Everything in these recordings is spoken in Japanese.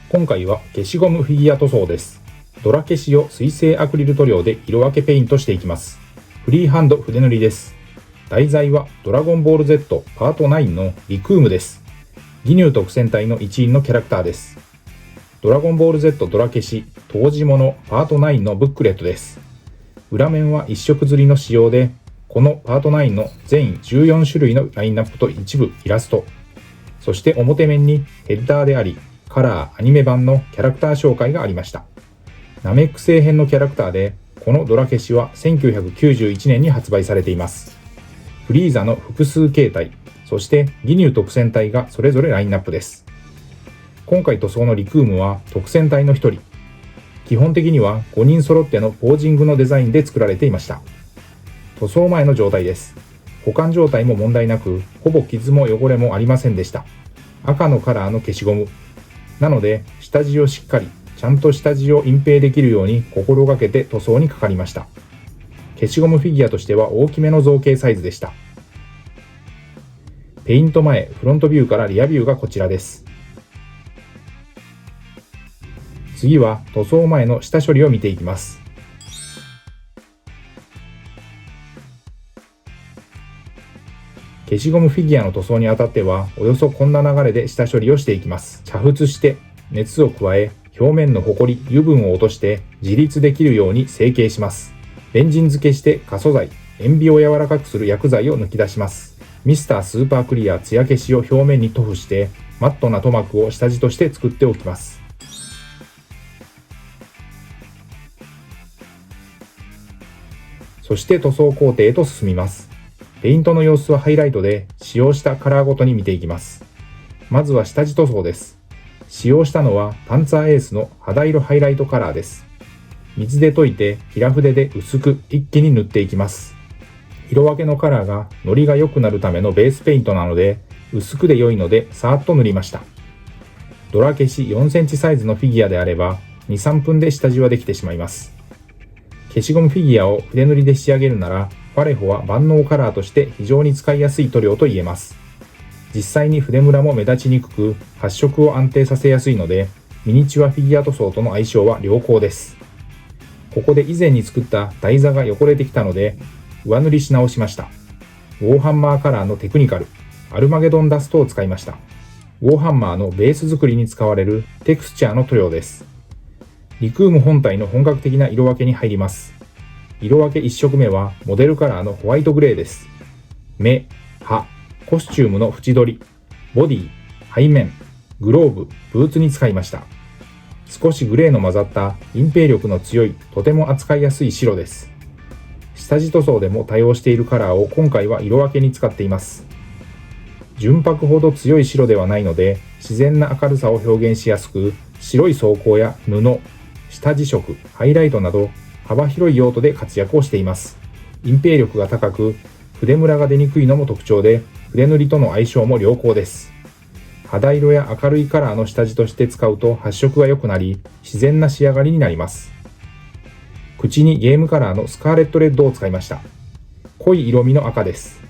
今回は消しゴムフィギュア塗装です。ドラ消しを水性アクリル塗料で色分けペイントしていきます。フリーハンド筆塗りです。題材はドラゴンボール Z パート9のリクームです。義乳特戦隊の一員のキャラクターです。ドラゴンボール Z ドラ消し当時物パート9のブックレットです。裏面は一色刷りの仕様で、このパート9の全14種類のラインナップと一部イラスト、そして表面にヘッダーであり、カラーアニメ版のキャラクター紹介がありました。ナメック星編のキャラクターで、このドラ消しは1991年に発売されています。フリーザの複数形態、そして義乳特戦隊がそれぞれラインナップです。今回塗装のリクームは特戦隊の1人。基本的には5人揃ってのポージングのデザインで作られていました。塗装前の状態です。保管状態も問題なく、ほぼ傷も汚れもありませんでした。赤のカラーの消しゴム。なので、下地をしっかり、ちゃんと下地を隠蔽できるように心がけて塗装にかかりました。消しゴムフィギュアとしては大きめの造形サイズでした。ペイント前、フロントビューからリアビューがこちらです。次は塗装前の下処理を見ていきます。消しゴムフィギュアの塗装にあたっては、およそこんな流れで下処理をしていきます。煮沸して、熱を加え、表面のホコリ、油分を落として自立できるように成形します。ベンジン漬けして可塑剤、塩ビを柔らかくする薬剤を抜き出します。ミスタースーパークリア艶消しを表面に塗布して、マットな塗膜を下地として作っておきます。そして塗装工程へと進みます。ペイントの様子はハイライトで使用したカラーごとに見ていきます。まずは下地塗装です。使用したのはパンツァーエースの肌色ハイライトカラーです。水で溶いて平筆で薄く一気に塗っていきます。色分けのカラーがノリが良くなるためのベースペイントなので、薄くで良いのでさーっと塗りました。ドラ消し4センチサイズのフィギュアであれば 2,3 分で下地はできてしまいます。消しゴムフィギュアを筆塗りで仕上げるなら、ファレホは万能カラーとして非常に使いやすい塗料と言えます。実際に筆ムラも目立ちにくく、発色を安定させやすいので、ミニチュアフィギュア塗装との相性は良好です。ここで以前に作った台座が汚れてきたので、上塗りし直しました。ウォーハンマーカラーのテクニカル、アルマゲドンダストを使いました。ウォーハンマーのベース作りに使われるテクスチャーの塗料です。リクーム本体の本格的な色分けに入ります。色分け1色目はモデルカラーのホワイトグレーです。目、歯、コスチュームの縁取り、ボディ、背面、グローブ、ブーツに使いました。少しグレーの混ざった隠蔽力の強い、とても扱いやすい白です。下地塗装でも多用しているカラーを今回は色分けに使っています。純白ほど強い白ではないので、自然な明るさを表現しやすく、白い装甲や布、下地色、ハイライトなど幅広い用途で活躍をしています。隠蔽力が高く、筆ムラが出にくいのも特徴で、筆塗りとの相性も良好です。肌色や明るいカラーの下地として使うと発色が良くなり、自然な仕上がりになります。口にゲームカラーのスカーレットレッドを使いました。濃い色味の赤です。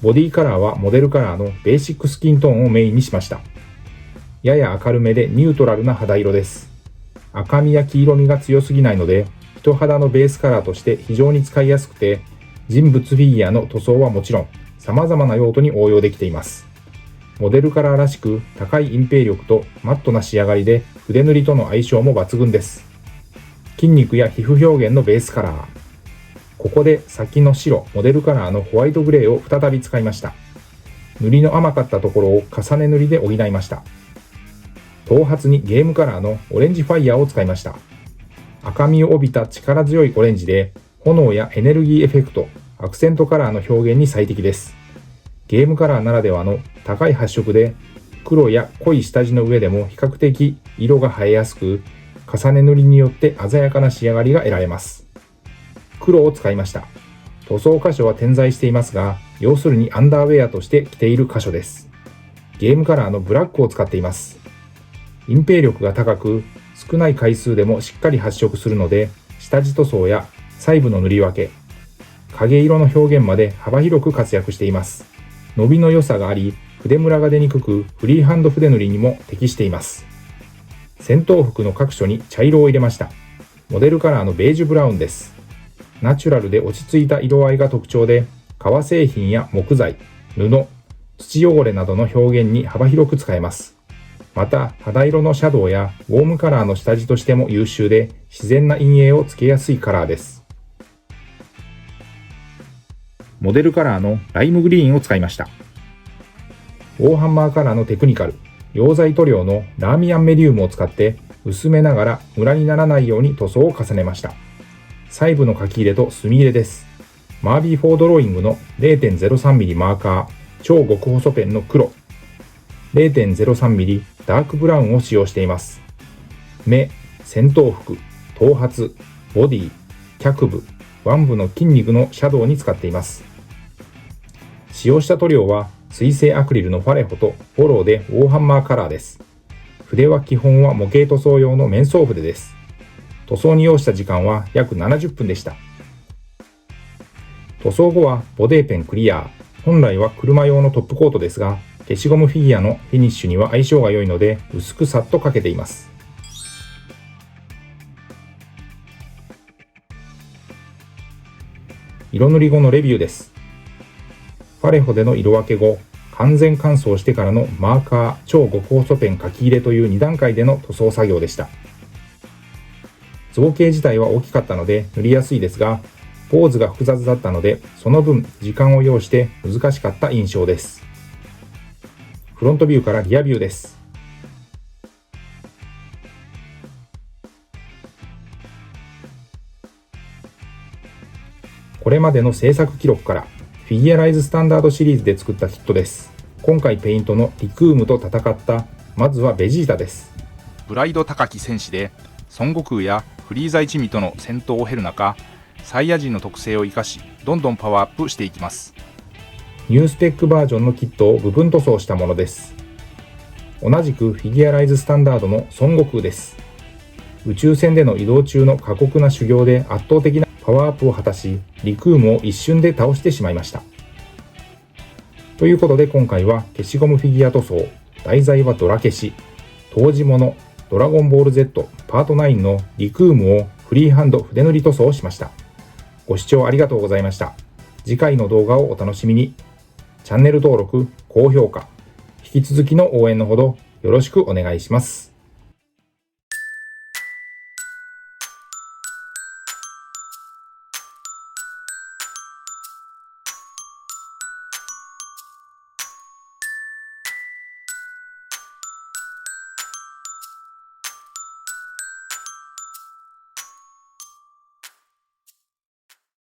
ボディカラーはモデルカラーのベーシックスキントーンをメインにしました。やや明るめでニュートラルな肌色です。赤みや黄色みが強すぎないので、人肌のベースカラーとして非常に使いやすくて、人物フィギュアの塗装はもちろん、様々な用途に応用できています。モデルカラーらしく高い隠蔽力とマットな仕上がりで、筆塗りとの相性も抜群です。筋肉や皮膚表現のベースカラー。ここで先の白、モデルカラーのホワイトグレーを再び使いました。塗りの甘かったところを重ね塗りで補いました。頭髪にゲームカラーのオレンジファイヤーを使いました。赤みを帯びた力強いオレンジで、炎やエネルギーエフェクト、アクセントカラーの表現に最適です。ゲームカラーならではの高い発色で、黒や濃い下地の上でも比較的色が映えやすく、重ね塗りによって鮮やかな仕上がりが得られます。黒を使いました。塗装箇所は点在していますが、要するにアンダーウェアとして着ている箇所です。ゲームカラーのブラックを使っています。隠蔽力が高く、少ない回数でもしっかり発色するので、下地塗装や細部の塗り分け、影色の表現まで幅広く活躍しています。伸びの良さがあり、筆ムラが出にくく、フリーハンド筆塗りにも適しています。戦闘服の各所に茶色を入れました。モデルカラーのベージュブラウンです。ナチュラルで落ち着いた色合いが特徴で、革製品や木材、布、土汚れなどの表現に幅広く使えます。また、肌色のシャドウやウォームカラーの下地としても優秀で、自然な陰影をつけやすいカラーです。モデルカラーのライムグリーンを使いました。ウォーハンマーカラーのテクニカル、溶剤塗料のラーミアンメディウムを使って薄めながらムラにならないように塗装を重ねました。細部の書き入れと墨入れです。マービー4ドローイングの 0.03mm マーカー超極細ペンの黒、0.03mm ダークブラウンを使用しています。目、戦闘服、頭髪、ボディ、脚部、腕部の筋肉のシャドウに使っています。使用した塗料は水性アクリルのファレホとフォローでウォーハンマーカラーです。筆は基本は模型塗装用の面相筆です。塗装に要した時間は約70分でした。塗装後はボデーペンクリアー。本来は車用のトップコートですが、消しゴムフィギュアのフィニッシュには相性が良いので薄くさっとかけています。色塗り後のレビューです。ファレホでの色分け後、完全乾燥してからのマーカー超極細ペン書き入れという2段階での塗装作業でした。造形自体は大きかったので塗りやすいですが、ポーズが複雑だったのでその分時間を要して難しかった印象です。フロントビューからリアビューです。これまでの制作記録からフィギュアライズスタンダードシリーズで作ったキットです。今回ペイントのリクームと戦ったまずはベジータです。プライド高き戦士で孫悟空やフリーザ一味との戦闘を経る中、サイヤ人の特性を生かしどんどんパワーアップしていきます。ニュースペックバージョンのキットを部分塗装したものです。同じくフィギュアライズスタンダードの孫悟空です。宇宙船での移動中の過酷な修行で圧倒的なパワーアップを果たし、リクームを一瞬で倒してしまいました。ということで今回は消しゴムフィギュア塗装、題材はドラ消し、当時物ドラゴンボール Z パート9のリクームをフリーハンド筆塗り塗装しました。ご視聴ありがとうございました。次回の動画をお楽しみに。チャンネル登録、高評価、引き続きの応援のほどよろしくお願いします。